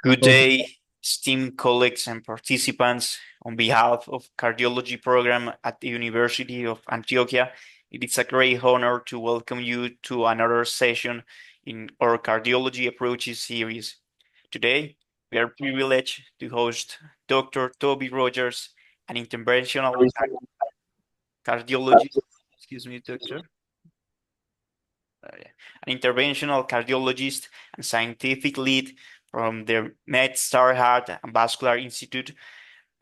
Good Okay. day, esteemed colleagues and participants. On behalf of cardiology program at the University of Antioquia, it is a great honor to welcome you to another session in our cardiology approaches series. Today, we are privileged to host Dr. Toby Rogers, an interventional cardiologist. Excuse me, doctor. Yeah. An interventional cardiologist and scientific lead from the MedStar Heart and Vascular Institute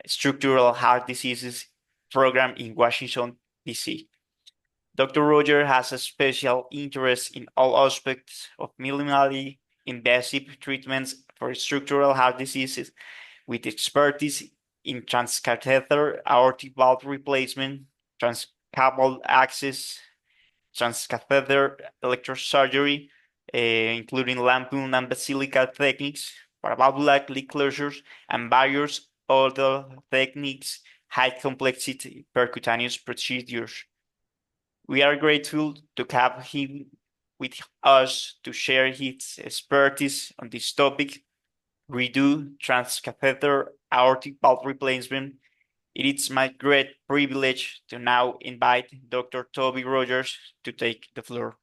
Structural Heart Diseases program in Washington, D.C. Dr. Roger has a special interest in all aspects of minimally invasive treatments for structural heart diseases with expertise in transcatheter aortic valve replacement, transcaval access, transcatheter electrosurgery, including lampoon and basilica techniques, paravalvular closures, and various other techniques, high complexity percutaneous procedures. We are grateful to have him with us to share his expertise on this topic. Redo transcatheter aortic valve replacement. It is my great privilege to now invite Dr. Toby Rogers to take the floor.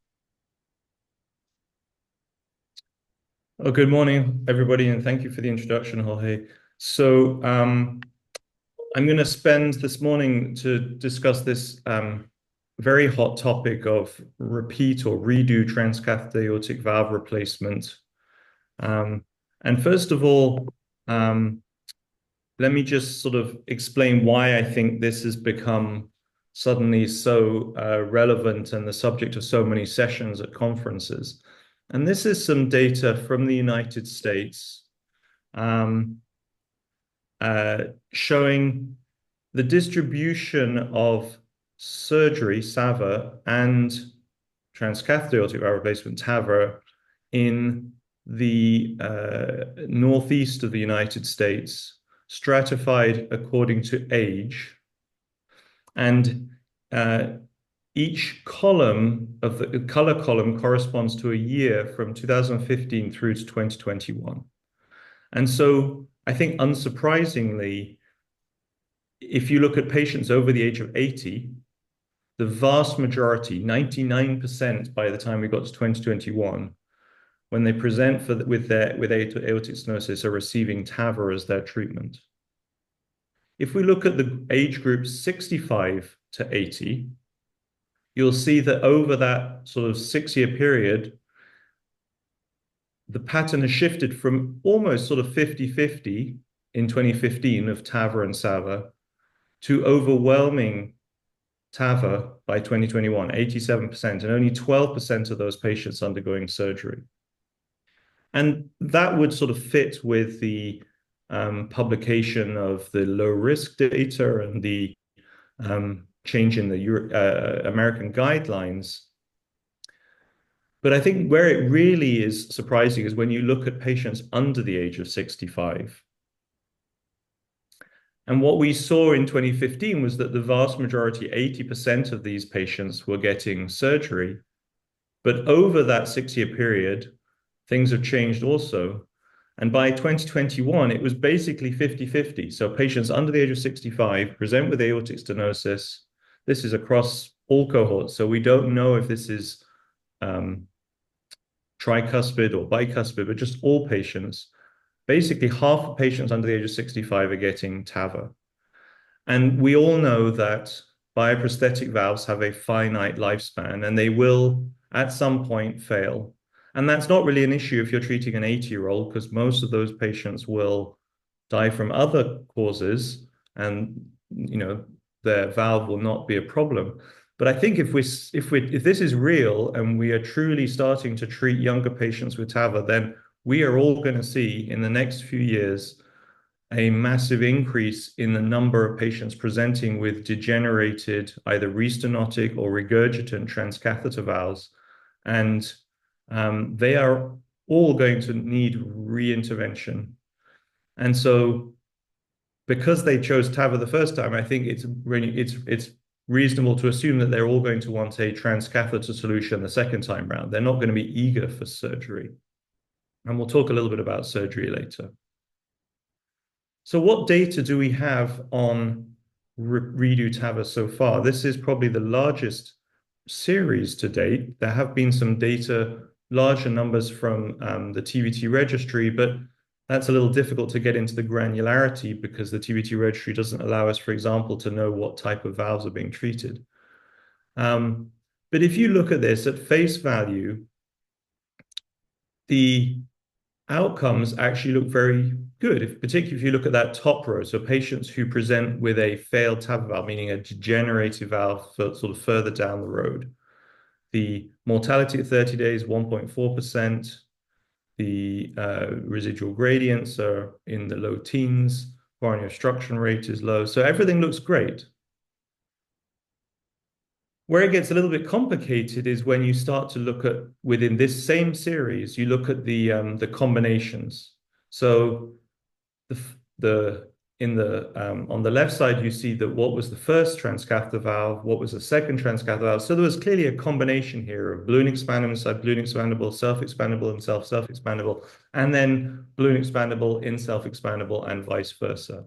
Oh, good morning, everybody, and thank you for the introduction, Jorge. I'm going to spend this morning to discuss this very hot topic of repeat or redo transcatheter aortic valve replacement. And first of all, let me just sort of explain why I think this has become suddenly so relevant and the subject of so many sessions at conferences. And this is some data from the United States um, showing the distribution of surgery, SAVR, and transcatheter aortic valve replacement, TAVR, in the northeast of the United States, stratified according to age. And each column of the color column corresponds to a year from 2015 through to 2021. And so I think unsurprisingly, if you look at patients over the age of 80, the vast majority, 99% by the time we got to 2021, when they present with aortic stenosis, are receiving TAVR as their treatment. If we look at the age group 65 to 80, you'll see that over that sort of 6-year period, the pattern has shifted from almost sort of 50-50 in 2015 of TAVR and SAVR to overwhelming TAVR by 2021, 87%, and only 12% of those patients undergoing surgery. And that would sort of fit with the publication of the low risk data and the change in the American guidelines. But I think where it really is surprising is when you look at patients under the age of 65. And what we saw in 2015 was that the vast majority, 80% of these patients were getting surgery. But over that 6-year period, things have changed also. And by 2021, it was basically 50-50. So patients under the age of 65 present with aortic stenosis. This is across all cohorts. So we don't know if this is tricuspid or bicuspid, but just all patients. Basically, half of patients under the age of 65 are getting TAVR. And we all know that bioprosthetic valves have a finite lifespan and they will at some point fail. And that's not really an issue if you're treating an 80-year-old, because most of those patients will die from other causes and their valve will not be a problem. But I think if this is real and we are truly starting to treat younger patients with TAVR, then we are all going to see in the next few years a massive increase in the number of patients presenting with degenerated either restenotic or regurgitant transcatheter valves. And they are all going to need reintervention. And so because they chose TAVR the first time, I think it's reasonable to assume that they're all going to want a transcatheter solution the second time round. They're not going to be eager for surgery. And we'll talk a little bit about surgery later. So what data do we have on redo TAVR so far? This is probably the largest series to date. There have been some data, larger numbers from the TVT registry, but that's a little difficult to get into the granularity because the TVT registry doesn't allow us, for example, to know what type of valves are being treated. Um, but if you look at this at face value, the outcomes actually look very good, particularly if you look at that top row. So patients who present with a failed TAVR valve, meaning a degenerative valve sort of further down the road. The mortality at 30 days, 1.4%. The residual gradients are in the low teens. Coronary obstruction rate is low. So everything looks great. Where it gets a little bit complicated is when you start to look at within this same series, you look at the combinations. So the in the on the left side, you see that what was the first transcatheter valve, what was the second transcatheter valve. So there was clearly a combination here of balloon expandable inside balloon expandable, self-expandable and self-expandable, and then balloon expandable in self-expandable and vice versa.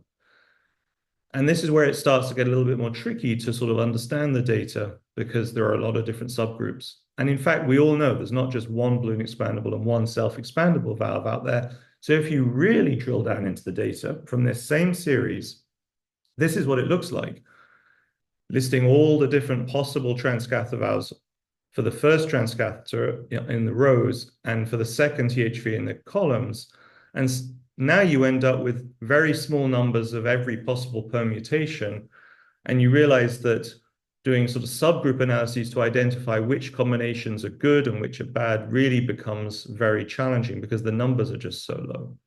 And this is where it starts to get a little bit more tricky to sort of understand the data because there are a lot of different subgroups. And in fact, we all know there's not just one balloon expandable and one self-expandable valve out there. So if you really drill down into the data from this same series, this is what it looks like, listing all the different possible transcatheter valves for the first transcatheter in the rows and for the second THV in the columns. And now you end up with very small numbers of every possible permutation. And you realize that doing sort of subgroup analyses to identify which combinations are good and which are bad really becomes very challenging because the numbers are just so low.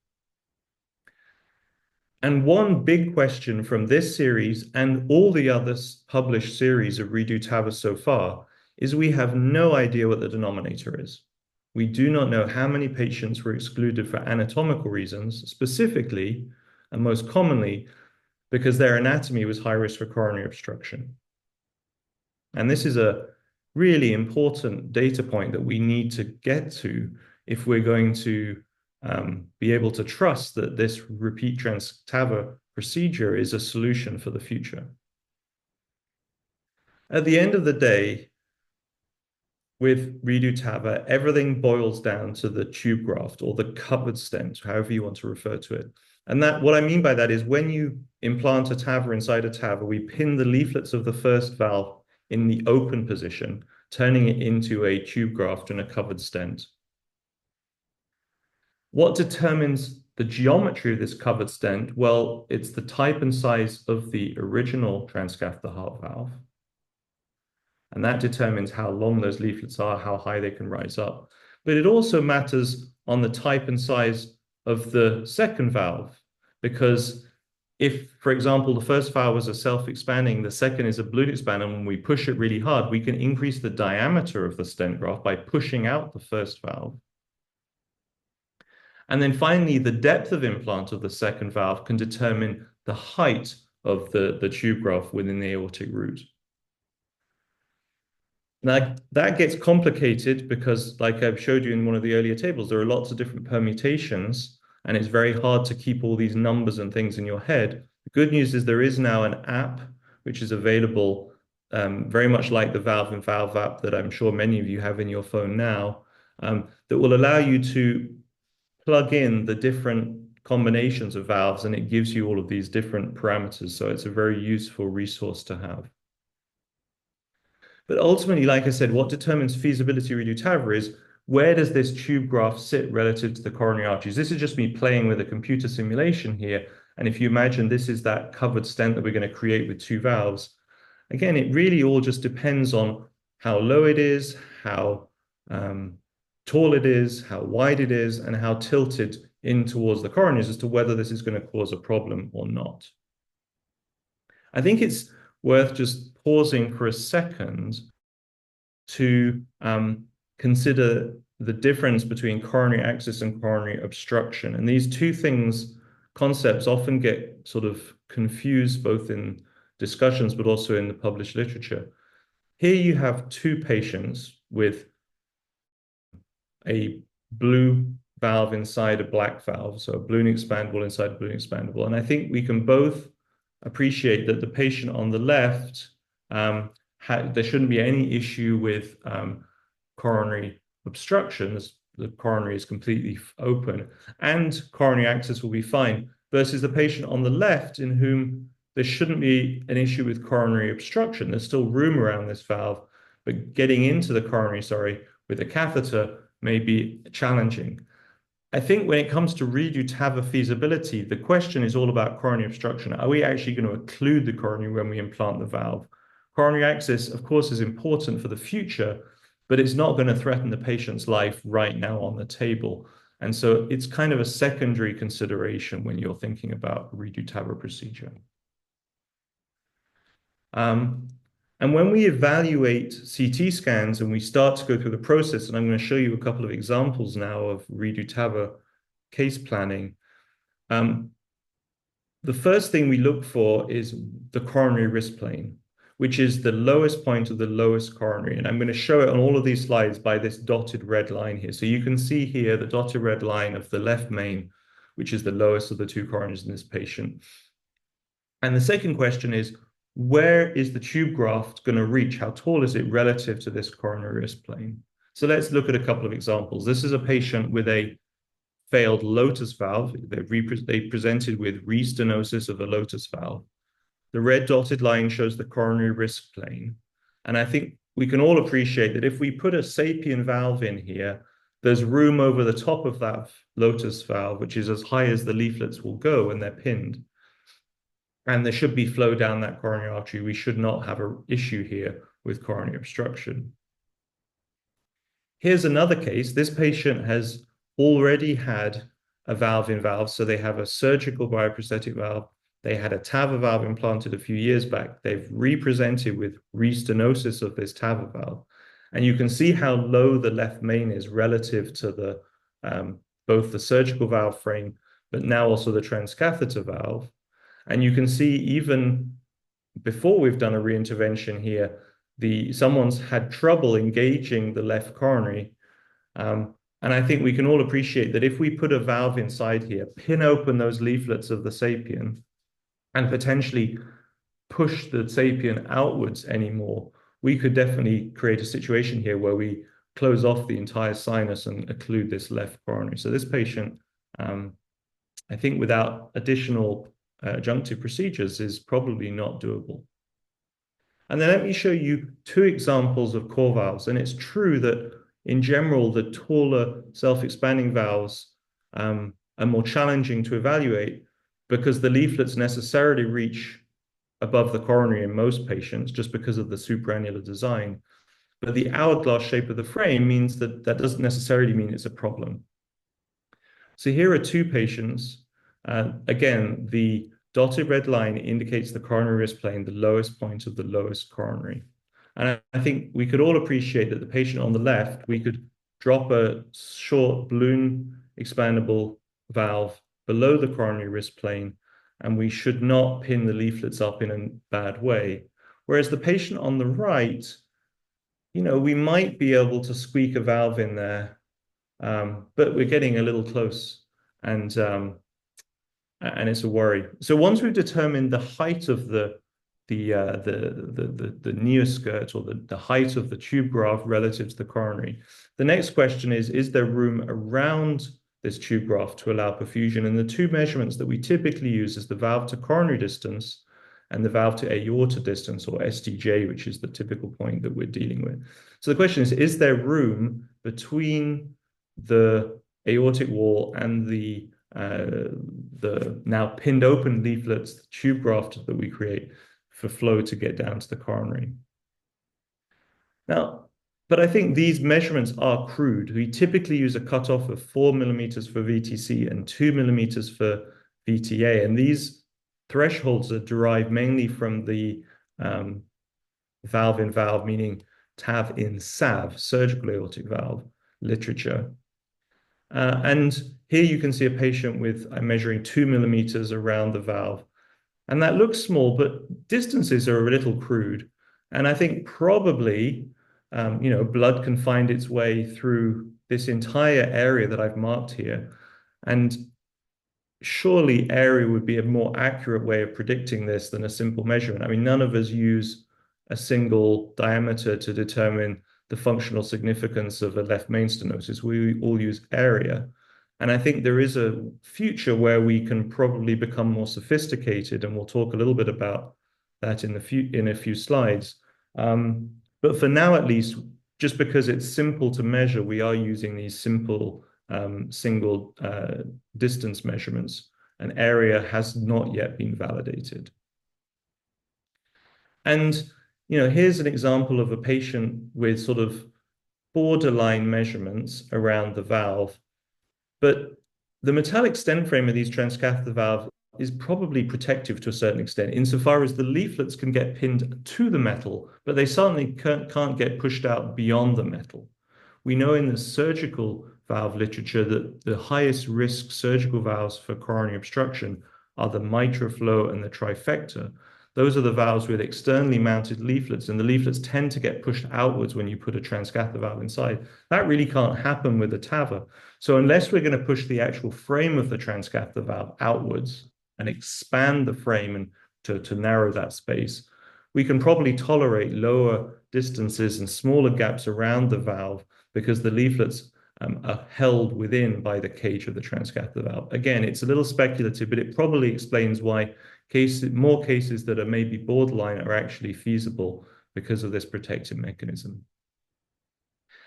And one big question from this series and all the other published series of Redo TAVR so far is we have no idea what the denominator is. We do not know how many patients were excluded for anatomical reasons, specifically, and most commonly, because their anatomy was high risk for coronary obstruction. And this is a really important data point that we need to get to if we're going to be able to trust that this repeat TAVR procedure is a solution for the future. At the end of the day, with Redo TAVR, everything boils down to the tube graft or the covered stent, however you want to refer to it. And that what I mean by that is when you implant a TAVR inside a TAVR, we pin the leaflets of the first valve in the open position, turning it into a tube graft and a covered stent. What determines the geometry of this covered stent? Well, it's the type and size of the original transcatheter heart valve. And that determines how long those leaflets are, how high they can rise up. But it also matters on the type and size of the second valve, because if, for example, the first valve was a self-expanding, the second is a balloon expander, and when we push it really hard, we can increase the diameter of the stent graft by pushing out the first valve. And then finally, the depth of implant of the second valve can determine the height of the tube graft within the aortic root. Now, that gets complicated because, like I've showed you in one of the earlier tables, there are lots of different permutations, and it's very hard to keep all these numbers and things in your head. The good news is there is now an app which is available, very much like the Valve and Valve app that I'm sure many of you have in your phone now, that will allow you to plug in the different combinations of valves, and it gives you all of these different parameters. So it's a very useful resource to have. But ultimately, like I said, what determines feasibility Redo TAVR is where does this tube graft sit relative to the coronary arteries? This is just me playing with a computer simulation here. And if you imagine this is that covered stent that we're going to create with two valves, again, it really all just depends on how low it is, how tall it is, how wide it is, and how tilted in towards the coronaries as to whether this is going to cause a problem or not. I think it's worth just pausing for a second to consider the difference between coronary access and coronary obstruction. And these two concepts often get sort of confused both in discussions but also in the published literature. Here you have two patients with a blue valve inside a black valve, so a balloon expandable inside a balloon expandable. And I think we can both appreciate that the patient on the left, there shouldn't be any issue with coronary obstruction, as the coronary is completely open, and coronary access will be fine, versus the patient on the left in whom there shouldn't be an issue with coronary obstruction. There's still room around this valve, but getting into the coronary, sorry, with a catheter may be challenging. I think when it comes to redo TAVR feasibility, the question is all about coronary obstruction. Are we actually going to occlude the coronary when we implant the valve? Coronary access, of course, is important for the future, but it's not going to threaten the patient's life right now on the table. And so it's kind of a secondary consideration when you're thinking about a redo TAVR procedure. And when we evaluate CT scans and we start to go through the process, and I'm going to show you a couple of examples now of redo TAVR case planning, the first thing we look for is the coronary risk plane, which is the lowest point of the lowest coronary. And I'm going to show it on all of these slides by this dotted red line here. So you can see here the dotted red line of the left main, which is the lowest of the two coronaries in this patient. And the second question is, where is the tube graft going to reach? How tall is it relative to this coronary risk plane? So let's look at a couple of examples. This is a patient with a failed lotus valve. They presented with restenosis of a lotus valve. The red dotted line shows the coronary risk plane. And I think we can all appreciate that if we put a sapien valve in here, there's room over the top of that lotus valve, which is as high as the leaflets will go when they're pinned. And there should be flow down that coronary artery. We should not have an issue here with coronary obstruction. Here's another case. This patient has already had a valve in valve. So they have a surgical bioprosthetic valve. They had a TAVR valve implanted a few years back. They've represented with restenosis of this TAVR valve. And you can see how low the left main is relative to the both the surgical valve frame, but now also the transcatheter valve. And you can see even before we've done a reintervention here, someone's had trouble engaging the left coronary. And I think we can all appreciate that if we put a valve inside here, pin open those leaflets of the sapien, and potentially push the sapien outwards anymore, we could definitely create a situation here where we close off the entire sinus and occlude this left coronary. So this patient, I think without additional adjunctive procedures is probably not doable. And then let me show you two examples of core valves. And it's true that in general, the taller self-expanding valves are more challenging to evaluate because the leaflets necessarily reach above the coronary in most patients just because of the supraannular design. But the hourglass shape of the frame means that that doesn't necessarily mean it's a problem. So here are two patients. Again, the dotted red line indicates the coronary risk plane, the lowest point of the lowest coronary. And I think we could all appreciate that the patient on the left, we could drop a short balloon expandable valve below the coronary risk plane, and we should not pin the leaflets up in a bad way. Whereas the patient on the right, you know, we might be able to squeak a valve in there, but we're getting a little close, and it's a worry. So once we've determined the height of the neoskirt or the height of the tube graft relative to the coronary, the next question is there room around this tube graft to allow perfusion? And the two measurements that we typically use is the valve to coronary distance and the valve to aorta distance, or STJ, which is the typical point that we're dealing with. So the question is there room between the aortic wall and the now pinned open leaflets, the tube graft that we create, for flow to get down to the coronary? Now, but I think these measurements are crude. We typically use a cutoff of 4 millimeters for VTC and 2 millimeters for VTA. And these thresholds are derived mainly from the valve in valve, meaning TAV in SAV, surgical aortic valve literature. And here you can see a patient with, I'm measuring 2 millimeters around the valve. And that looks small, but distances are a little crude. And I think probably, blood can find its way through this entire area that I've marked here. And surely area would be a more accurate way of predicting this than a simple measurement. I mean, none of us use a single diameter to determine the functional significance of a left main stenosis. We all use area. And I think there is a future where we can probably become more sophisticated, and we'll talk a little bit about that in a few slides. But for now, at least, just because it's simple to measure, we are using these simple single distance measurements. An area has not yet been validated. And, here's an example of a patient with sort of borderline measurements around the valve. But the metallic stent frame of these transcatheter valves is probably protective to a certain extent, insofar as the leaflets can get pinned to the metal, but they certainly can't get pushed out beyond the metal. We know in the surgical valve literature that the highest risk surgical valves for coronary obstruction are the mitral flow and the trifecta. Those are the valves with externally mounted leaflets, and the leaflets tend to get pushed outwards when you put a transcatheter valve inside. That really can't happen with a TAVR. So unless we're going to push the actual frame of the transcatheter valve outwards and expand the frame and to narrow that space, we can probably tolerate lower distances and smaller gaps around the valve because the leaflets are held within by the cage of the transcatheter valve. Again, it's a little speculative, but it probably explains why more cases that are maybe borderline are actually feasible because of this protective mechanism.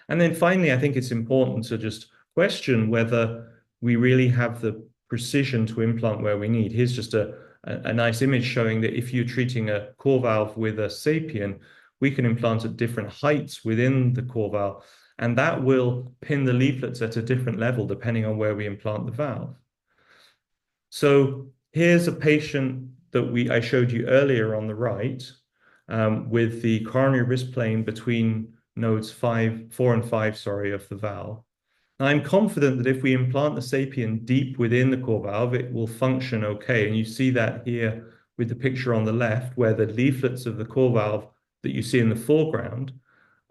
And then finally, I think it's important to just question whether we really have the precision to implant where we need. Here's just a nice image showing that if you're treating a core valve with a sapien, we can implant at different heights within the core valve, and that will pin the leaflets at a different level depending on where we implant the valve. So here's a patient that I showed you earlier on the right with the coronary wrist plane between nodes 4 and 5, of the valve. I'm confident that if we implant the sapien deep within the core valve, it will function okay. And you see that here with the picture on the left, where the leaflets of the core valve that you see in the foreground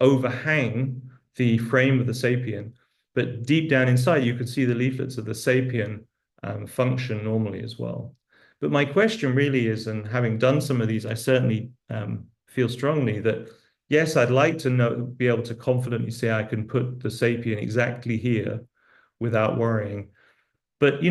overhang the frame of the sapien. But deep down inside, you can see the leaflets of the sapien function normally as well. But my question really is, and having done some of these, I certainly feel strongly that yes, I'd like to be able to confidently say I can put the sapien exactly here without worrying. But,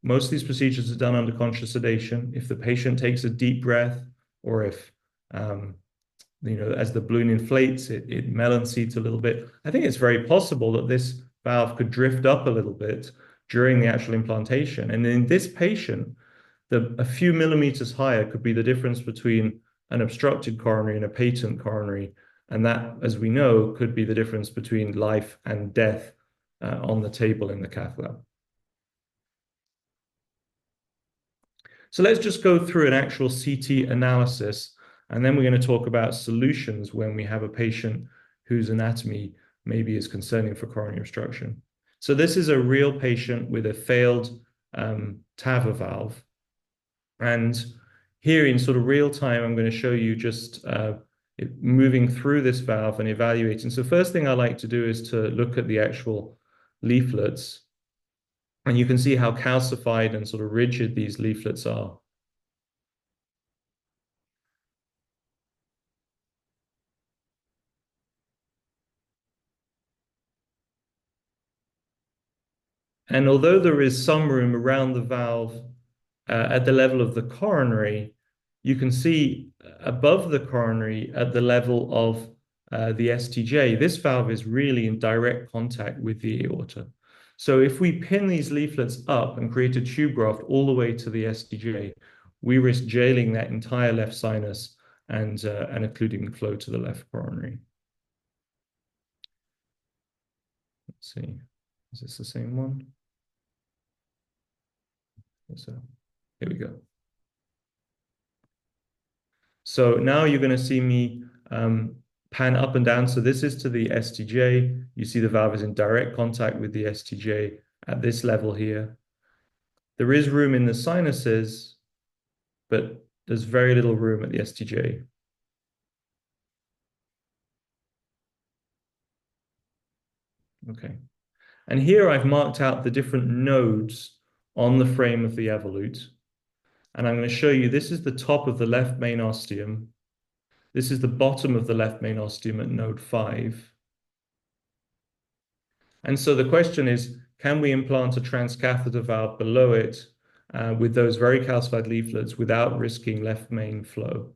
most of these procedures are done under conscious sedation. If the patient takes a deep breath, or if, as the balloon inflates, it melon-seeds a little bit, I think it's very possible that this valve could drift up a little bit during the actual implantation. And in this patient, a few millimeters higher could be the difference between an obstructed coronary and a patent coronary. And that, as we know, could be the difference between life and death on the table in the cath lab. So let's just go through an actual CT analysis, and then we're going to talk about solutions when we have a patient whose anatomy maybe is concerning for coronary obstruction. So this is a real patient with a failed TAVR valve. And here in sort of real time, I'm going to show you just moving through this valve and evaluating. So first thing I like to do is to look at the actual leaflets. And you can see how calcified and sort of rigid these leaflets are. And although there is some room around the valve at the level of the coronary, you can see above the coronary at the level of the STJ, this valve is really in direct contact with the aorta. So if we pin these leaflets up and create a tube graft all the way to the STJ, we risk jailing that entire left sinus and occluding the flow to the left coronary. Let's see, is this the same one? So here we go. So now you're going to see me pan up and down. So this is to the STJ. You see the valve is in direct contact with the STJ at this level here. There is room in the sinuses, but there's very little room at the STJ. Okay. And here I've marked out the different nodes on the frame of the evolute. And I'm going to show you this is the top of the left main ostium. This is the bottom of the left main ostium at node 5. And so the question is, can we implant a transcatheter valve below it with those very calcified leaflets without risking left main flow?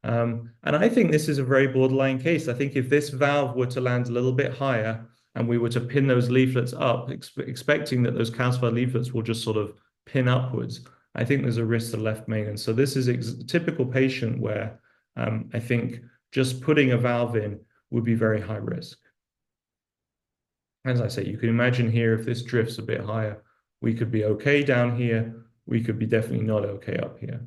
And I think this is a very borderline case. I think if this valve were to land a little bit higher and we were to pin those leaflets up, expecting that those calcified leaflets will just sort of pin upwards, I think there's a risk to left main. And so this is a typical patient where I think just putting a valve in would be very high risk. As I say, you can imagine here, if this drifts a bit higher, we could be okay down here. We could be definitely not okay up here.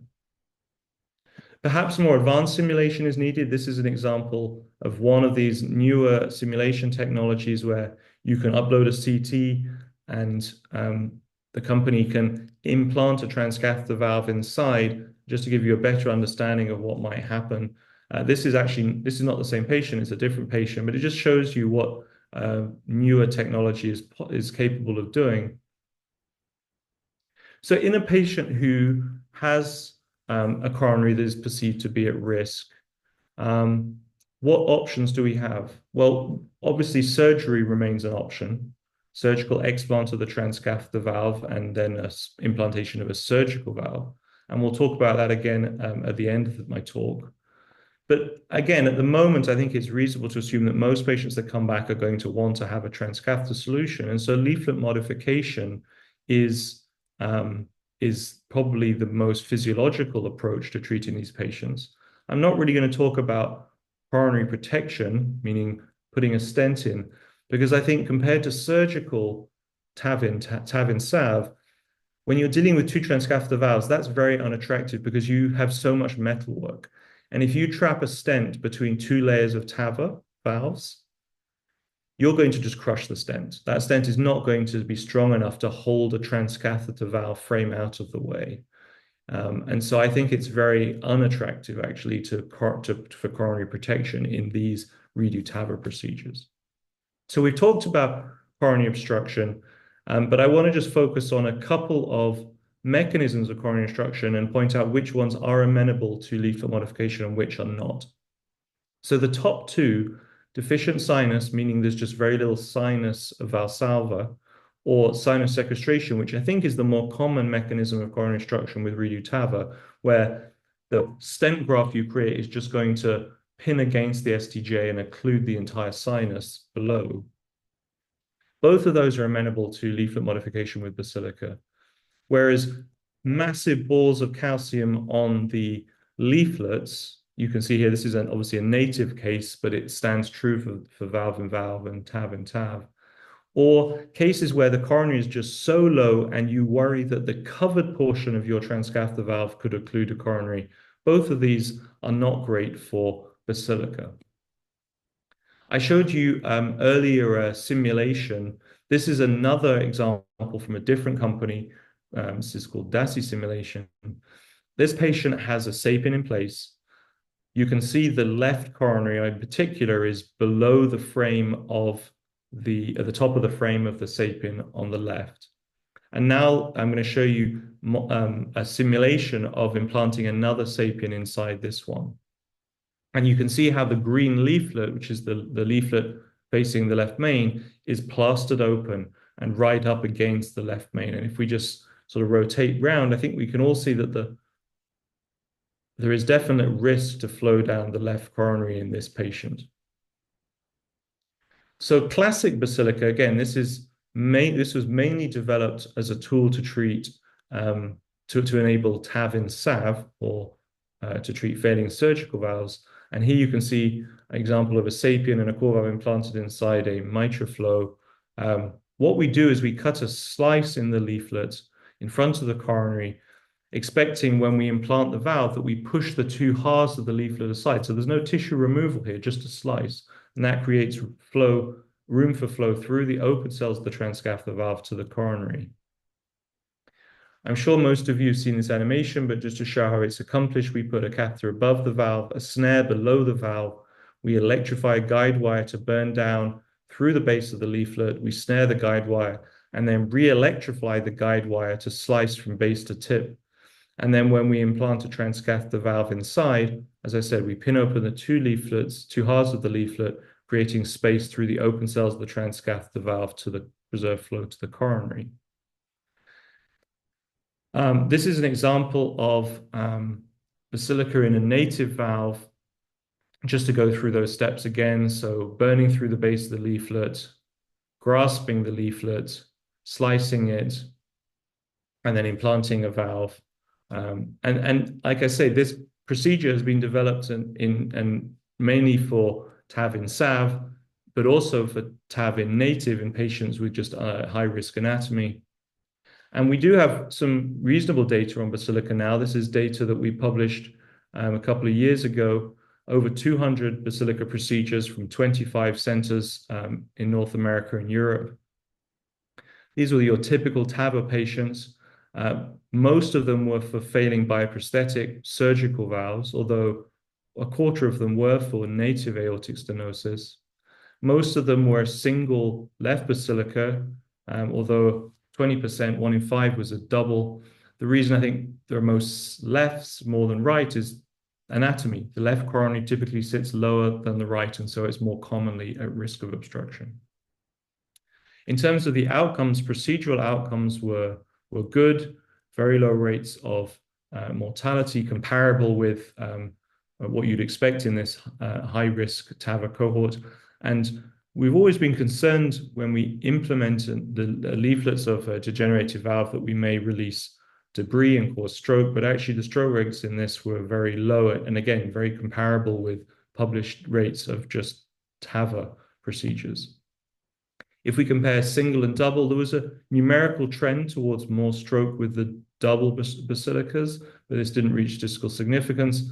Perhaps more advanced simulation is needed. This is an example of one of these newer simulation technologies where you can upload a CT and the company can implant a transcatheter valve inside just to give you a better understanding of what might happen. This is not the same patient, it's a different patient, but it just shows you what newer technology is capable of doing. So in a patient who has a coronary that is perceived to be at risk, what options do we have? Well, obviously surgery remains an option. Surgical explant of the transcatheter valve and then implantation of a surgical valve. And we'll talk about that again at the end of my talk. But again, at the moment, I think it's reasonable to assume that most patients that come back are going to want to have a transcatheter solution. And so leaflet modification is probably the most physiological approach to treating these patients. I'm not really going to talk about coronary protection, meaning putting a stent in, because I think compared to surgical TAVR SAV, when you're dealing with two transcatheter valves, that's very unattractive because you have so much metal work. And if you trap a stent between two layers of TAVR valves, you're going to just crush the stent. That stent is not going to be strong enough to hold a transcatheter valve frame out of the way. And so I think it's very unattractive actually for coronary protection in these redo TAVR procedures. So we've talked about coronary obstruction, but I want to just focus on a couple of mechanisms of coronary obstruction and point out which ones are amenable to leaflet modification and which are not. So the top two, deficient sinus, meaning there's just very little sinus of Valsalva, or sinus sequestration, which I think is the more common mechanism of coronary obstruction with redo TAVR, where the stent graft you create is just going to pin against the STJ and occlude the entire sinus below. Both of those are amenable to leaflet modification with basilica, whereas massive balls of calcium on the leaflets, you can see here, this is obviously a native case, but it stands true for valve in valve and TAV in TAV. Or cases where the coronary is just so low and you worry that the covered portion of your transcatheter valve could occlude a coronary. Both of these are not great for basilica. I showed you earlier a simulation. This is another example from a different company. This is called DASI simulation. This patient has a SAPIEN in place. You can see the left coronary in particular is below the frame of at the top of the frame of the SAPIEN on the left. And now I'm going to show you a simulation of implanting another SAPIEN inside this one. And you can see how the green leaflet, which is the leaflet facing the left main, is plastered open and right up against the left main. And if we just sort of rotate round, I think we can all see that there is definite risk to flow down the left coronary in this patient. So classic basilica, again, this was mainly developed as a tool to treat, to enable TAV in SAV, or to treat failing surgical valves. And here you can see an example of a SAPIEN and a core valve implanted inside a MitraFlow. What we do is we cut a slice in the leaflet in front of the coronary, expecting when we implant the valve that we push the two halves of the leaflet aside. So there's no tissue removal here, just a slice. And that creates room for flow through the open cells of the transcatheter valve to the coronary. I'm sure most of you have seen this animation, but just to show how it's accomplished, we put a catheter above the valve, a snare below the valve. We electrify a guide wire to burn down through the base of the leaflet, we snare the guide wire, and then re-electrify the guide wire to slice from base to tip. And then when we implant a transcatheter valve inside, as I said, we pin open the two halves of the leaflet, creating space through the open cells of the transcatheter valve to the preserve flow to the coronary. This is an example of basilica in a native valve, just to go through those steps again. So burning through the base of the leaflet, grasping the leaflet, slicing it, and then implanting a valve. And like I say, this procedure has been developed and mainly for TAV in SAV, but also for TAV in native in patients with just high-risk anatomy. And we do have some reasonable data on basilica now. This is data that we published a couple of years ago, over 200 basilica procedures from 25 centers in North America and Europe. These were your typical TAVR patients. Most of them were for failing bioprosthetic surgical valves, although a quarter of them were for native aortic stenosis. Most of them were single left basilica, although 20%, 1 in 5 was a double. The reason I think there are most lefts more than right is anatomy. The left coronary typically sits lower than the right, and so it's more commonly at risk of obstruction. In terms of the outcomes, procedural outcomes were good, very low rates of mortality, comparable with what you'd expect in this high-risk TAVR cohort. And we've always been concerned when we implement the leaflets of a degenerative valve that we may release debris and cause stroke, but actually the stroke rates in this were very low, and again, very comparable with published rates of just TAVR procedures. If we compare single and double, there was a numerical trend towards more stroke with the double basilicas, but this didn't reach statistical significance.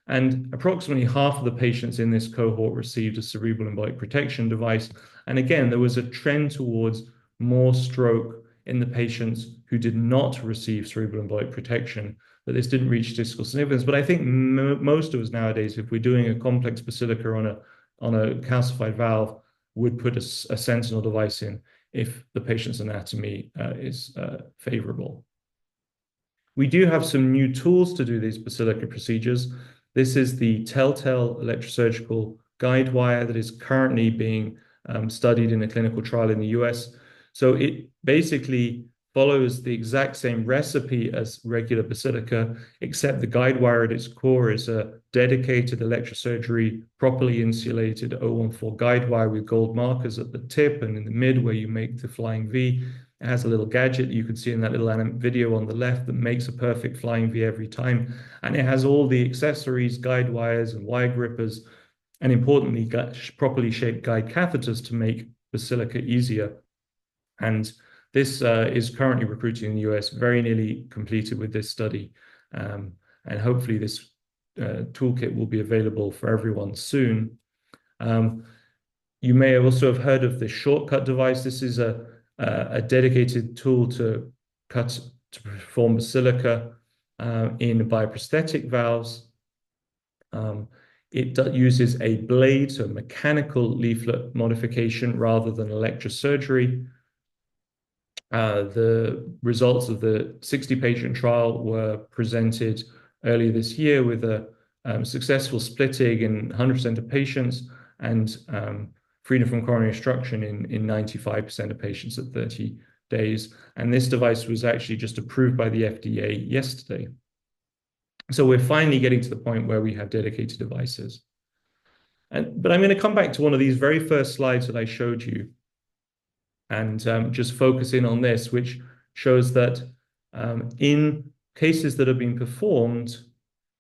And approximately half of the patients in this cohort received a cerebral embolic protection device. And again, there was a trend towards more stroke in the patients who did not receive cerebral embolic protection, but this didn't reach statistical significance. But I think most of us nowadays, if we're doing a complex basilica on a calcified valve, would put a sentinel device in if the patient's anatomy is favorable. We do have some new tools to do these basilica procedures. This is the Telltale electrosurgical guide wire that is currently being studied in a clinical trial in the US. So it basically follows the exact same recipe as regular basilica, except the guide wire at its core is a dedicated electrosurgery, properly insulated 014 guide wire with gold markers at the tip and in the mid where you make the flying V. It has a little gadget you can see in that little video on the left that makes a perfect flying V every time. And it has all the accessories, guide wires and wire grippers, and importantly, properly shaped guide catheters to make basilica easier. And this is currently recruiting in the US, very nearly completed with this study. And hopefully this toolkit will be available for everyone soon. You may also have heard of the shortcut device. This is a dedicated tool to perform basilica in bioprosthetic valves. It uses a blade, so mechanical leaflet modification rather than electrosurgery. The results of the 60-patient trial were presented earlier this year with a successful splitting in 100% of patients and freedom from coronary obstruction in 95% of patients at 30 days. And this device was actually just approved by the FDA yesterday. So we're finally getting to the point where we have dedicated devices. But I'm going to come back to one of these very first slides that I showed you and just focus in on this, which shows that in cases that have been performed,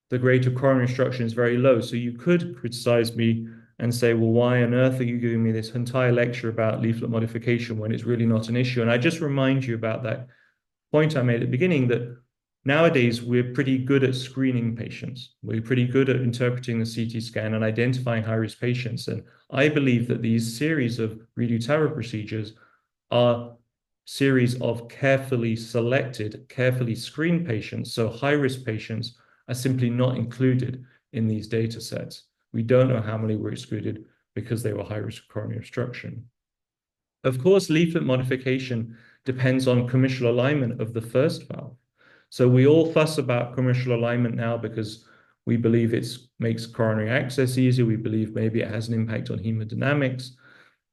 the rate of coronary obstruction is very low. So you could criticize me and say, well, why on earth are you giving me this entire lecture about leaflet modification when it's really not an issue? And I just remind you about that point I made at the beginning, that nowadays we're pretty good at screening patients. We're pretty good at interpreting the CT scan and identifying high-risk patients. And I believe that these series of redo TAVR procedures are series of carefully selected, carefully screened patients. So high-risk patients are simply not included in these data sets. We don't know how many were excluded because they were high risk of coronary obstruction. Of course, leaflet modification depends on commissural alignment of the first valve. So we all fuss about commissural alignment now because we believe it makes coronary access easier. We believe maybe it has an impact on hemodynamics.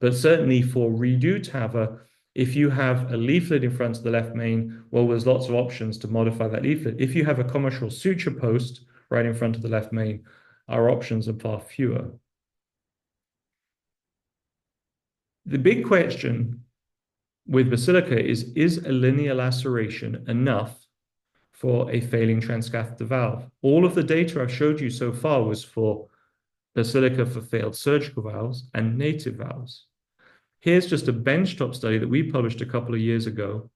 But certainly for redo TAVR, if you have a leaflet in front of the left main, well, there's lots of options to modify that leaflet. If you have a commissural suture post right in front of the left main, our options are far fewer. The big question with basilica is a linear laceration enough for a failing transcatheter valve? All of the data I've showed you so far was for basilica for failed surgical valves and native valves. Here's just a benchtop study that we published a couple of years ago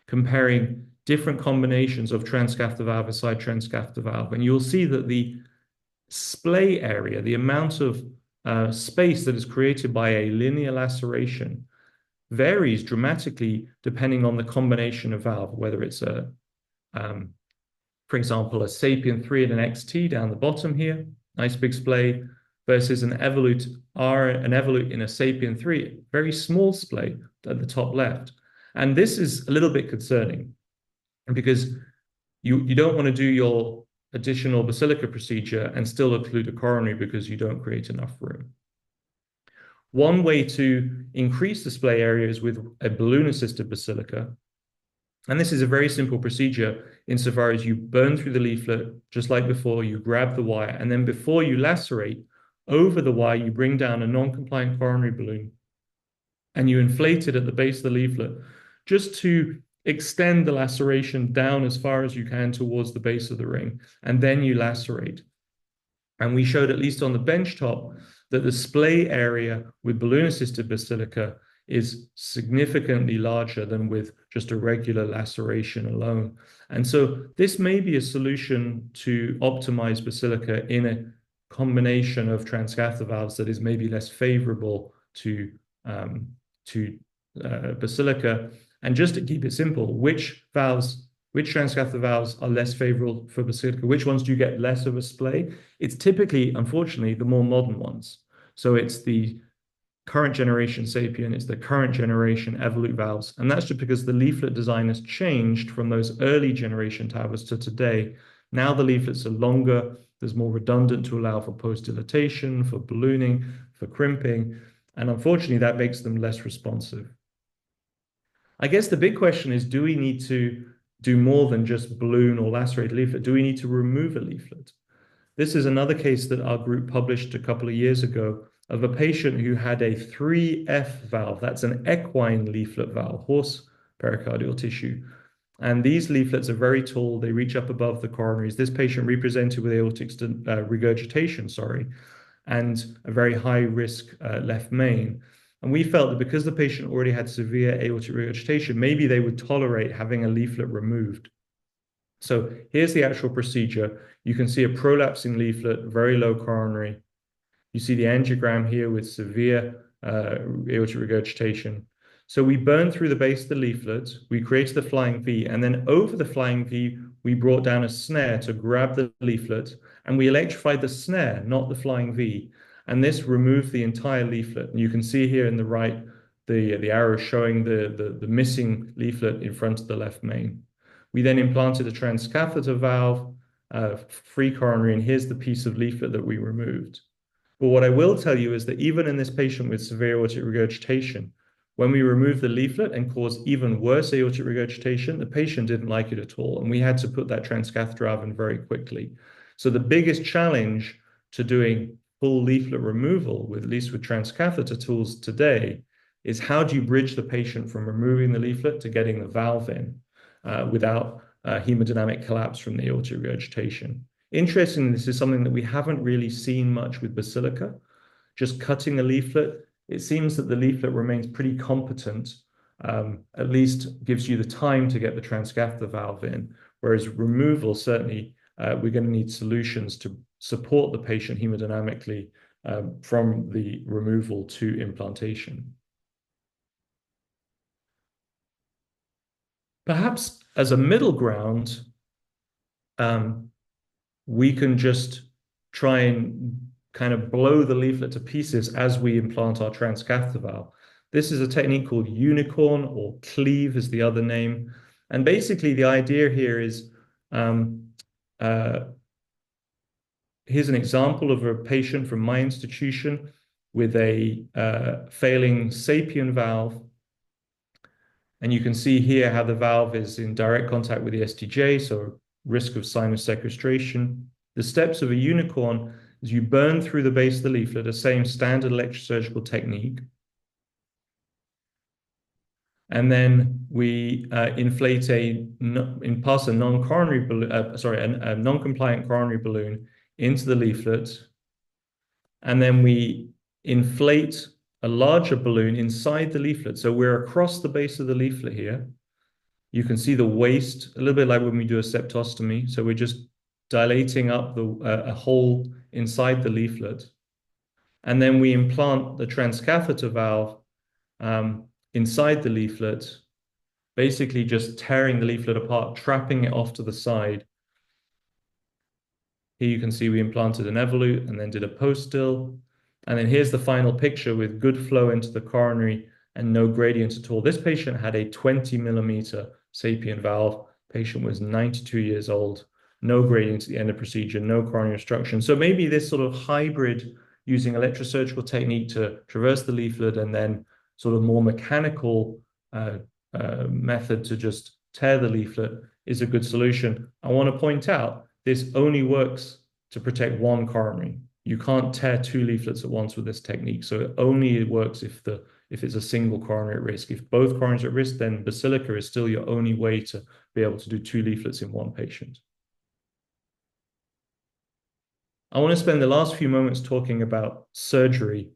comparing different combinations of transcatheter valve and side transcatheter valve. And you'll see that the splay area, the amount of space that is created by a linear laceration, varies dramatically depending on the combination of valve, whether it's for example, a Sapien 3 and an XT down the bottom here, nice big splay, versus an Evolut in a Sapien 3, very small splay at the top left. And this is a little bit concerning because you don't want to do your additional basilica procedure and still occlude a coronary because you don't create enough room. One way to increase the splay area is with a balloon-assisted basilica. And this is a very simple procedure insofar as you burn through the leaflet, just like before, you grab the wire, and then before you lacerate, over the wire, you bring down a non-compliant coronary balloon, and you inflate it at the base of the leaflet, just to extend the laceration down as far as you can towards the base of the ring, and then you lacerate. And we showed, at least on the benchtop, that the splay area with balloon-assisted basilica is significantly larger than with just a regular laceration alone. And so this may be a solution to optimize basilica in a combination of transcatheter valves that is maybe less favorable to basilica. And just to keep it simple, which transcatheter valves are less favorable for basilica? Which ones do you get less of a splay? It's typically, unfortunately, the more modern ones. So it's the current generation Sapien, it's the current generation Evolut valves. And that's just because the leaflet design has changed from those early generation TAVRs to today. Now the leaflets are longer, there's more redundant to allow for post-dilatation, for ballooning, for crimping. And unfortunately, that makes them less responsive. I guess the big question is, do we need to do more than just balloon or lacerate a leaflet? Do we need to remove a leaflet? This is another case that our group published a couple of years ago of a patient who had a 3F valve. That's an equine leaflet valve, horse pericardial tissue. And these leaflets are very tall. They reach up above the coronaries. This patient represented with aortic regurgitation, and a very high risk left main. And we felt that because the patient already had severe aortic regurgitation, maybe they would tolerate having a leaflet removed. So here's the actual procedure. You can see a prolapsing leaflet, very low coronary. You see the angiogram here with severe aortic regurgitation. So we burned through the base of the leaflet, we created the flying V, and then over the flying V, we brought down a snare to grab the leaflet, and we electrified the snare, not the flying V. And this removed the entire leaflet. And you can see here in the right, the arrow showing the missing leaflet in front of the left main. We then implanted a transcatheter valve, free coronary, and here's the piece of leaflet that we removed. But what I will tell you is that even in this patient with severe aortic regurgitation, when we removed the leaflet and caused even worse aortic regurgitation, the patient didn't like it at all. And we had to put that transcatheter valve in very quickly. So the biggest challenge to doing full leaflet removal, at least with transcatheter tools today, is how do you bridge the patient from removing the leaflet to getting the valve in without hemodynamic collapse from the aortic regurgitation. Interestingly, this is something that we haven't really seen much with basilica. Just cutting a leaflet, it seems that the leaflet remains pretty competent, at least gives you the time to get the transcatheter valve in, whereas removal, certainly, we're going to need solutions to support the patient hemodynamically from the removal to implantation. Perhaps as a middle ground, we can just try and kind of blow the leaflet to pieces as we implant our transcatheter valve. This is a technique called unicorn, or cleave is the other name. And basically, the idea here is um, uh, here's an example of a patient from my institution with a failing sapien valve. And you can see here how the valve is in direct contact with the STJ, so risk of sinus sequestration. The steps of a unicorn is you burn through the base of the leaflet, the same standard electrosurgical technique. And then we inflate pass a non-coronary balloon, a non-compliant coronary balloon into the leaflet, and then we inflate a larger balloon inside the leaflet. So we're across the base of the leaflet here. You can see the waist, a little bit like when we do a septostomy. So we're just dilating up a hole inside the leaflet. And then we implant the transcatheter valve inside the leaflet, basically just tearing the leaflet apart, trapping it off to the side. Here you can see we implanted an evolute and then did a post-still. And then here's the final picture with good flow into the coronary and no gradient at all. This patient had a 20 millimeter sapien valve. Patient was 92 years old, no gradient at the end of procedure, no coronary obstruction. So maybe this sort of hybrid using electrosurgical technique to traverse the leaflet and then sort of more mechanical method to just tear the leaflet is a good solution. I want to point out this only works to protect one coronary. You can't tear two leaflets at once with this technique. So it only works if it's a single coronary at risk. If both coronaries are at risk, then basilica is still your only way to be able to do two leaflets in one patient. I want to spend the last few moments talking about surgery.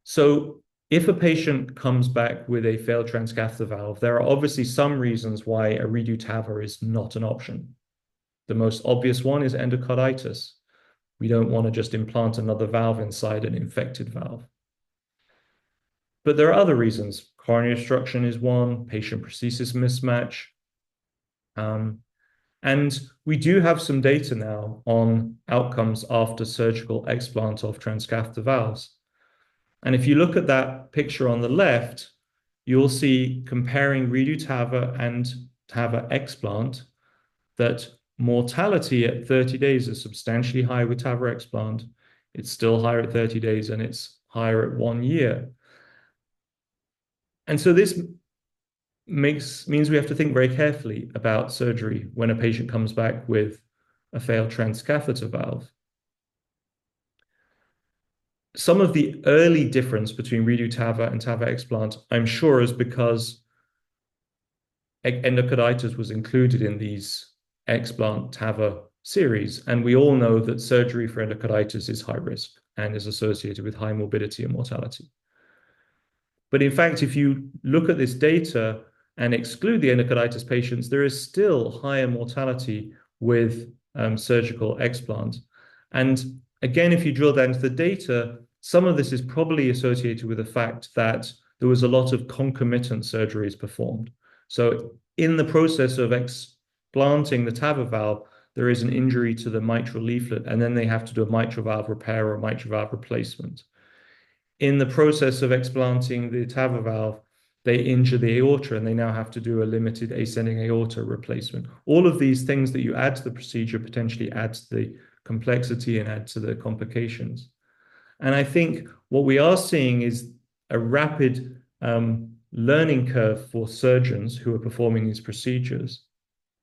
So if a patient comes back with a failed transcatheter valve, there are obviously some reasons why a redo TAVR is not an option. The most obvious one is endocarditis. We don't want to just implant another valve inside an infected valve. But there are other reasons. Coronary obstruction is one, patient prosthesis mismatch. And we do have some data now on outcomes after surgical explant of transcatheter valves. And if you look at that picture on the left, you'll see comparing redo TAVR and TAVR explant that mortality at 30 days is substantially higher with TAVR explant. It's still higher at 30 days and it's higher at 1 year. And so this means we have to think very carefully about surgery when a patient comes back with a failed transcatheter valve. Some of the early difference between redo TAVR and TAVR explant, I'm sure, is because endocarditis was included in these explant TAVR series. And we all know that surgery for endocarditis is high risk and is associated with high morbidity and mortality. But in fact, if you look at this data and exclude the endocarditis patients, there is still higher mortality with surgical explant. And again, if you drill down into the data, some of this is probably associated with the fact that there was a lot of concomitant surgeries performed. So in the process of explanting the TAVR valve, there is an injury to the mitral leaflet, and then they have to do a mitral valve repair or a mitral valve replacement. In the process of explanting the TAVR valve, they injure the aorta and they now have to do a limited ascending aorta replacement. All of these things that you add to the procedure potentially add to the complexity and add to the complications. And I think what we are seeing is a rapid learning curve for surgeons who are performing these procedures.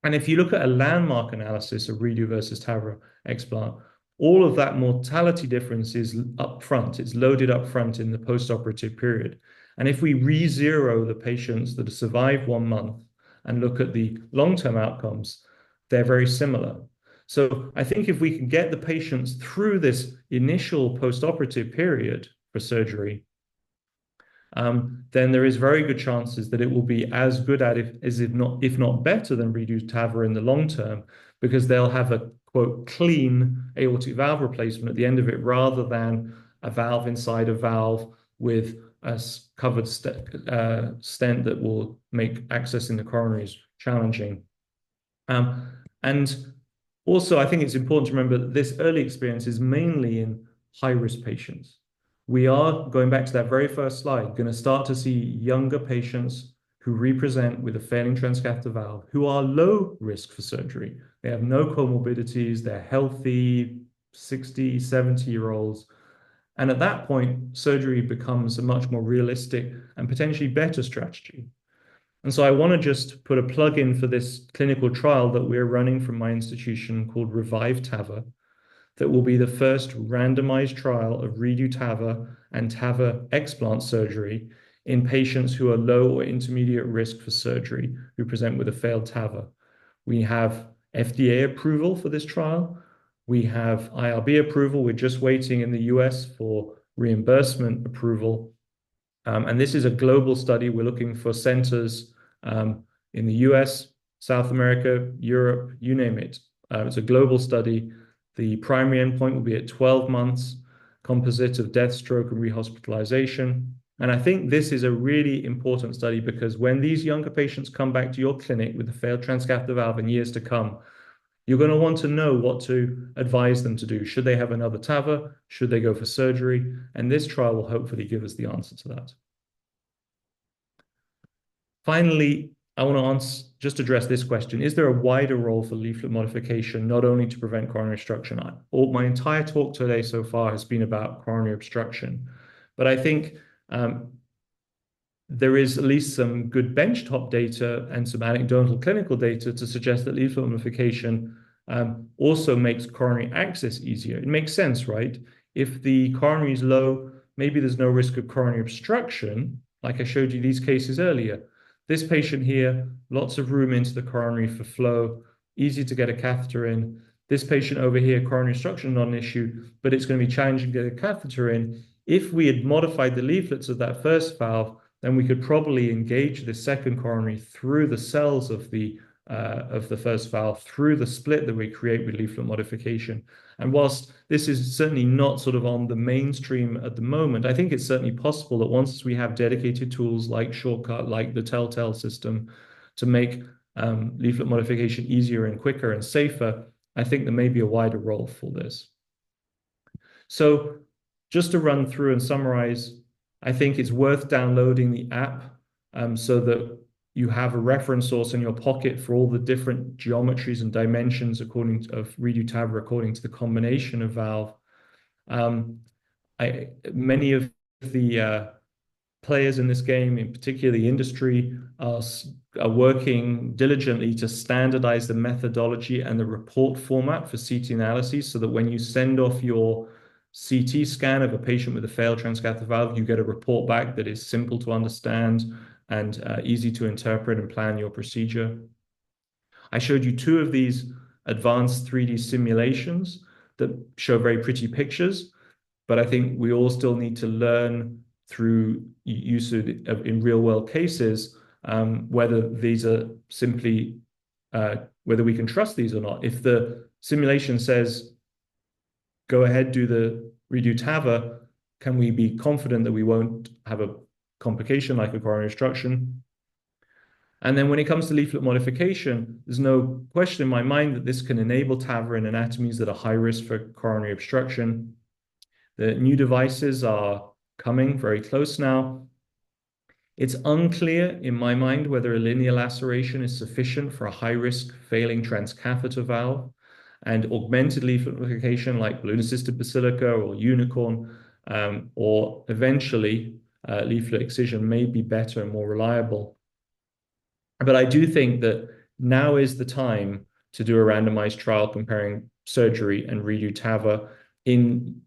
And if you look at a landmark analysis of redo versus TAVR explant, all of that mortality difference is up front. It's loaded up front in the postoperative period. And if we re-zero the patients that have survived 1 month and look at the long-term outcomes, they're very similar. So I think if we can get the patients through this initial postoperative period for surgery, then there is very good chances that it will be as good at it as if not better than redo TAVR in the long term, because they'll have a quote clean aortic valve replacement at the end of it, rather than a valve inside a valve with a covered stent that will make accessing the coronaries challenging. And also, I think it's important to remember that this early experience is mainly in high-risk patients. we are, going back to that very first slide, going to start to see younger patients who represent with a failing transcatheter valve who are low risk for surgery. They have no comorbidities, they're healthy, 60, 70-year-olds. And at that point, surgery becomes a much more realistic and potentially better strategy. And so I want to just put a plug in for this clinical trial that we're running from my institution called Revive TAVR, that will be the first randomized trial of redo TAVR and TAVR explant surgery in patients who are low or intermediate risk for surgery who present with a failed TAVR. We have FDA approval for this trial. We have IRB approval. We're just waiting in the US for reimbursement approval. And this is a global study. We're looking for centers in the US, South America, Europe, you name it. It's a global study. The primary endpoint will be at 12 months, composite of death, stroke, and rehospitalization. And I think this is a really important study because when these younger patients come back to your clinic with a failed transcatheter valve in years to come, you're going to want to know what to advise them to do. Should they have another TAVR? Should they go for surgery? And this trial will hopefully give us the answer to that. Finally, I want to just address this question. Is there a wider role for leaflet modification, not only to prevent coronary obstruction? My entire talk today so far has been about coronary obstruction, but I think there is at least some good benchtop data and some anecdotal clinical data to suggest that leaflet modification also makes coronary access easier. It makes sense, right? If the coronary is low, maybe there's no risk of coronary obstruction, like I showed you these cases earlier. This patient here, lots of room into the coronary for flow, easy to get a catheter in. This patient over here, coronary obstruction, not an issue, but it's going to be challenging to get a catheter in. If we had modified the leaflets of that first valve, then we could probably engage the second coronary through the cells of the first valve, through the split that we create with leaflet modification. And whilst this is certainly not sort of on the mainstream at the moment, I think it's certainly possible that once we have dedicated tools like Shortcut, like the Telltale system, to make leaflet modification easier and quicker and safer, I think there may be a wider role for this. So just to run through and summarize, I think it's worth downloading the app so that you have a reference source in your pocket for all the different geometries and dimensions of redo TAVR according to the combination of valve. Many of the players in this game, in particular the industry, are working diligently to standardize the methodology and the report format for CT analyses so that when you send off your CT scan of a patient with a failed transcatheter valve, you get a report back that is simple to understand and easy to interpret and plan your procedure. I showed you two of these advanced 3D simulations that show very pretty pictures, but I think we all still need to learn through use of in real world cases whether these are simply whether we can trust these or not. If the simulation says go ahead, do the redo TAVR, can we be confident that we won't have a complication like a coronary obstruction? And then when it comes to leaflet modification, there's no question in my mind that this can enable TAVR in anatomies that are high risk for coronary obstruction. The new devices are coming very close now. It's unclear in my mind whether a linear laceration is sufficient for a high-risk failing transcatheter valve, and augmented leaflet modification like balloon-assisted basilica or unicorn, or eventually leaflet excision may be better and more reliable. But I do think that now is the time to do a randomized trial comparing surgery and redo TAVR in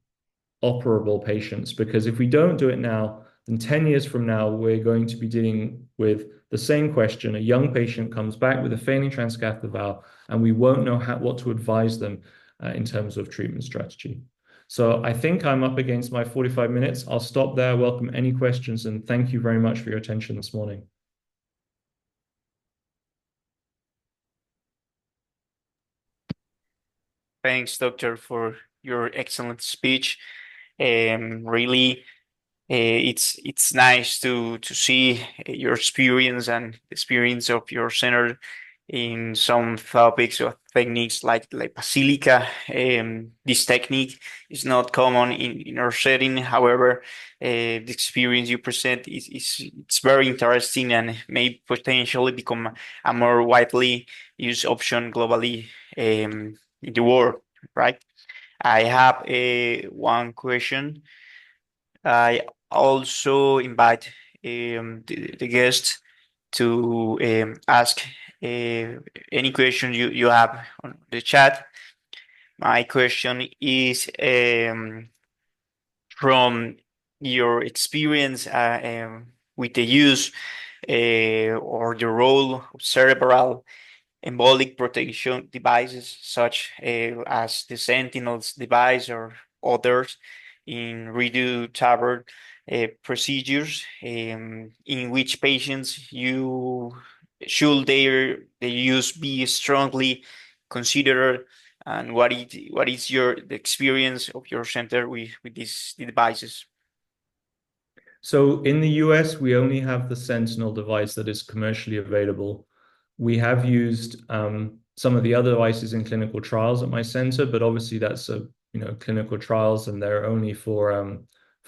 operable patients, because if we don't do it now, then 10 years from now, we're going to be dealing with the same question. A young patient comes back with a failing transcatheter valve, and we won't know what to advise them in terms of treatment strategy. So I think I'm up against my 45 minutes. I'll stop there, welcome any questions, and thank you very much for your attention this morning. Thanks, doctor, for your excellent speech. Really, it's nice to see your experience and the experience of your center in some topics or techniques like basilica. This technique is not common in our setting. However, the experience you present is it's very interesting and may potentially become a more widely used option globally in the world, right? I have one question. I also invite the guests to ask any question you have on the chat. My question is from your experience with the use or the role of cerebral embolic protection devices such as the Sentinel's device or others in redo TAVR procedures, in which patients you should their use be strongly considered, and what is your the experience of your center with these devices? So in the US, we only have the Sentinel device that is commercially available. We have used some of the other devices in clinical trials at my center, but obviously that's clinical trials and they're only for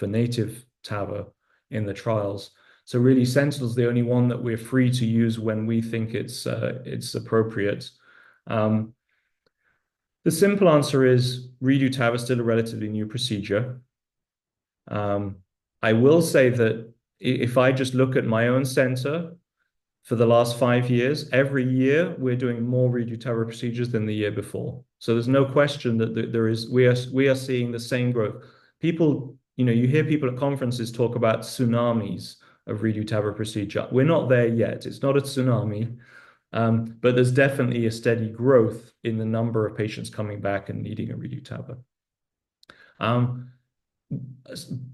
native TAVR in the trials. So really, Sentinel's the only one that we're free to use when we think it's appropriate. Um, the simple answer is redo TAVR is still a relatively new procedure. Um, I will say that if I just look at my own center for the last 5 years, every year we're doing more redo TAVR procedures than the year before. So there's no question that we are seeing the same growth. People, you hear people at conferences talk about tsunamis of redo TAVR procedure. We're not there yet. It's not a tsunami, but there's definitely a steady growth in the number of patients coming back and needing a redo TAVR.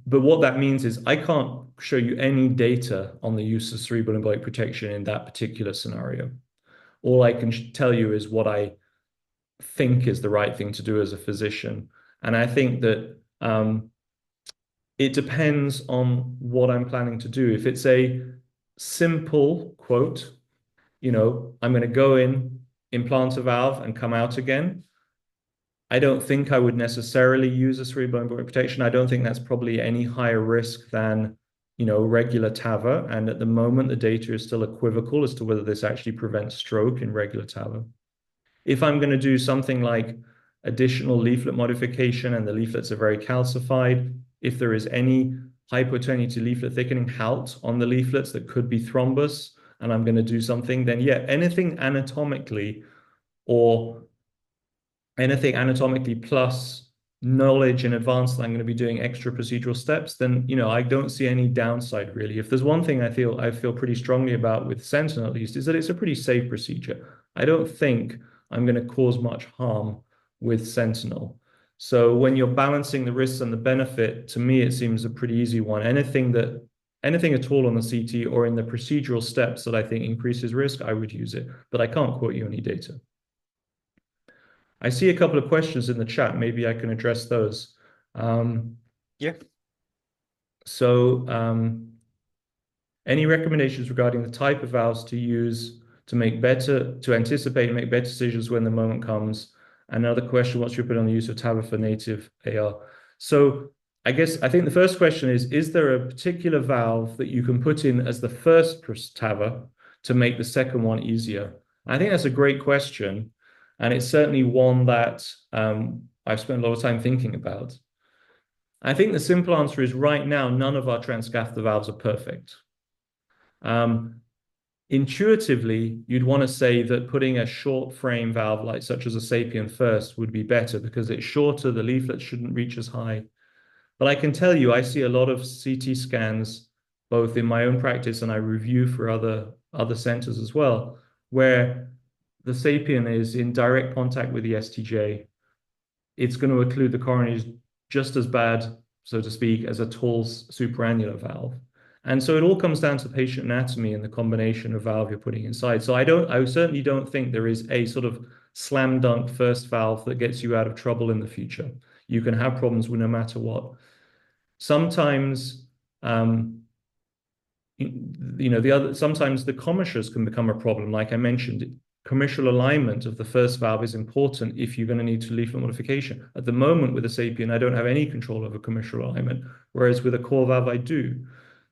But what that means is I can't show you any data on the use of cerebral embolic protection in that particular scenario. All I can tell you is what I think is the right thing to do as a physician. And I think that it depends on what I'm planning to do. If it's a simple quote, I'm going to go in, implant a valve, and come out again. I don't think I would necessarily use a cerebral embolic protection. I don't think that's probably any higher risk than, regular TAVR. And at the moment, the data is still equivocal as to whether this actually prevents stroke in regular TAVR. If I'm going to do something like additional leaflet modification and the leaflets are very calcified, if there is any hypotonia leaflet thickening halt on the leaflets that could be thrombus, and I'm going to do something, then yeah, or anything anatomically plus knowledge in advance that I'm going to be doing extra procedural steps, then I don't see any downside really. If there's one thing I feel pretty strongly about with Sentinel at least is that it's a pretty safe procedure. I don't think I'm going to cause much harm with Sentinel. So when you're balancing the risks and the benefit, to me it seems a pretty easy one. Anything at all on the CT or in the procedural steps that I think increases risk, I would use it. But I can't quote you any data. I see a couple of questions in the chat. Maybe I can address those. Yeah. So, any recommendations regarding the type of valves to use to anticipate and make better decisions when the moment comes? Another question, what's your opinion on the use of TAVR for native AR? So I think the first question is there a particular valve that you can put in as the first TAVR to make the second one easier? I think that's a great question. And it's certainly one that I've spent a lot of time thinking about. I think the simple answer is right now, none of our transcatheter valves are perfect. Intuitively, you'd want to say that putting a short frame valve like such as a Sapien first would be better because it's shorter, the leaflets shouldn't reach as high. But I can tell you, I see a lot of CT scans, both in my own practice and I review for other centers as well, where the Sapien is in direct contact with the STJ. It's going to occlude the coronaries just as bad, so to speak, as a tall supraannular valve. And so it all comes down to patient anatomy and the combination of valve you're putting inside. So I certainly don't think there is a sort of slam dunk first valve that gets you out of trouble in the future. You can have problems with no matter what. Sometimes, sometimes the commissures can become a problem. Like I mentioned, commissural alignment of the first valve is important if you're going to need to leaflet modification. At the moment, with a sapien, I don't have any control over commissural alignment, whereas with a core valve, I do.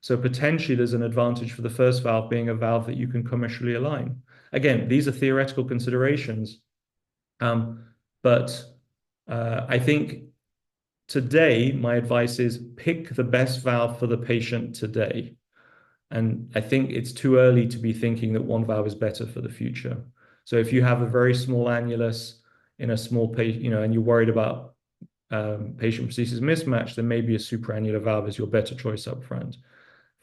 So potentially there's an advantage for the first valve being a valve that you can commissurally align. Again, these are theoretical considerations, but I think today my advice is pick the best valve for the patient today. And I think it's too early to be thinking that one valve is better for the future. So if you have a very small annulus in a small patient, and you're worried about patient prosthesis mismatch, then maybe a supraannular valve is your better choice up front.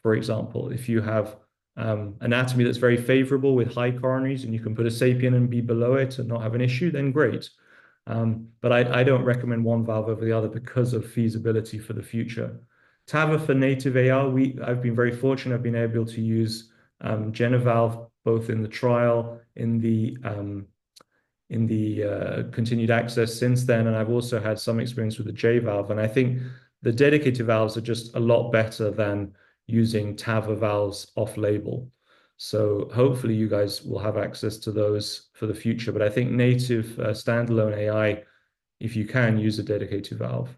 For example, if you have anatomy that's very favorable with high coronaries and you can put a sapien and be below it and not have an issue, then great. But I don't recommend one valve over the other because of feasibility for the future. TAVR for native AR, I've been very fortunate. I've been able to use JenaValve both in the trial, in the continued access since then, and I've also had some experience with the J valve. And I think the dedicated valves are just a lot better than using TAVR valves off-label. So hopefully you guys will have access to those for the future. But I think native standalone AI, if you can, use a dedicated valve.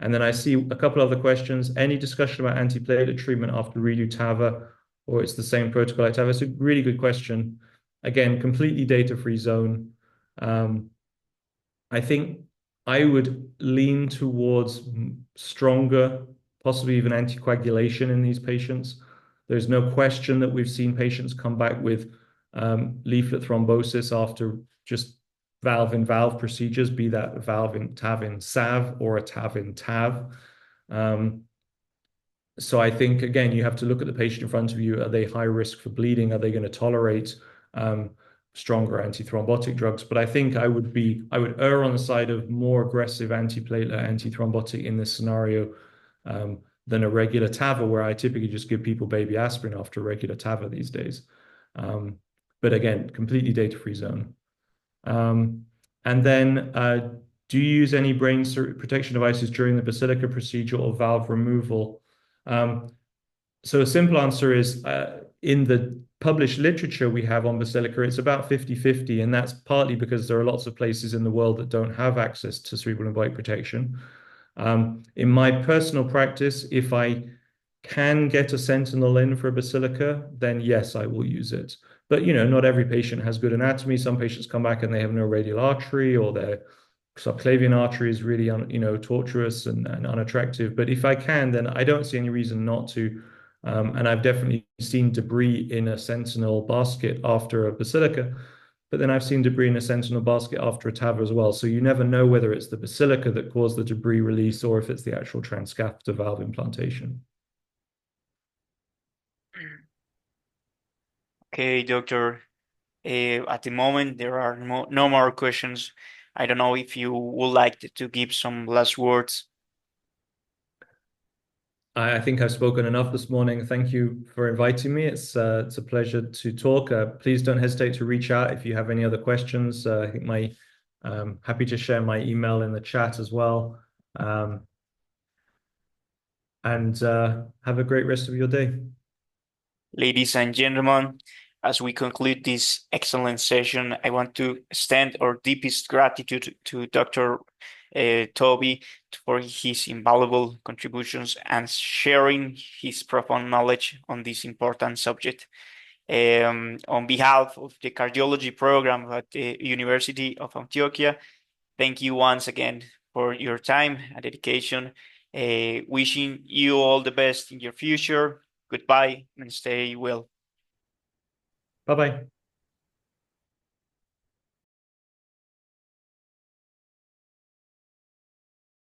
And then I see a couple other questions. Any discussion about antiplatelet treatment after redo TAVR, or it's the same protocol like TAVR? It's a really good question. Again, completely data-free zone. I think I would lean towards stronger, possibly even anticoagulation in these patients. There's no question that we've seen patients come back with leaflet thrombosis after just valve in valve procedures, be that valve in TAV in SAV or a TAV in TAV. So I think, again, you have to look at the patient in front of you. Are they high risk for bleeding? Are they going to tolerate stronger antithrombotic drugs? But I think I would err on the side of more aggressive antiplatelet, antithrombotic in this scenario than a regular TAVR, where I typically just give people baby aspirin after a regular TAVR these days. But again, completely data-free zone. And then, do you use any brain protection devices during the basilica procedure or valve removal? So a simple answer is in the published literature we have on basilica, it's about 50-50, and that's partly because there are lots of places in the world that don't have access to cerebral embolic protection. In my personal practice, if I can get a sentinel in for a basilica, then yes, I will use it. But not every patient has good anatomy. Some patients come back and they have no radial artery, or their subclavian artery is really tortuous and unattractive. But if I can, then I don't see any reason not to. And I've definitely seen debris in a sentinel basket after a basilica, but then I've seen debris in a sentinel basket after a TAVR as well. So you never know whether it's the basilica that caused the debris release or if it's the actual transcatheter valve implantation. Okay, doctor. At the moment, there are no more questions. I don't know if you would like to give some last words. I think I've spoken enough this morning. Thank you for inviting me. It's a pleasure to talk. Please don't hesitate to reach out if you have any other questions. I think happy to share my email in the chat as well. And have a great rest of your day. Ladies and gentlemen, as we conclude this excellent session, I want to extend our deepest gratitude to Dr. Toby for his invaluable contributions and sharing his profound knowledge on this important subject. On behalf of the cardiology program at the University of Antioquia, thank you once again for your time and dedication. Wishing you all the best in your future. Goodbye and stay well. Bye bye.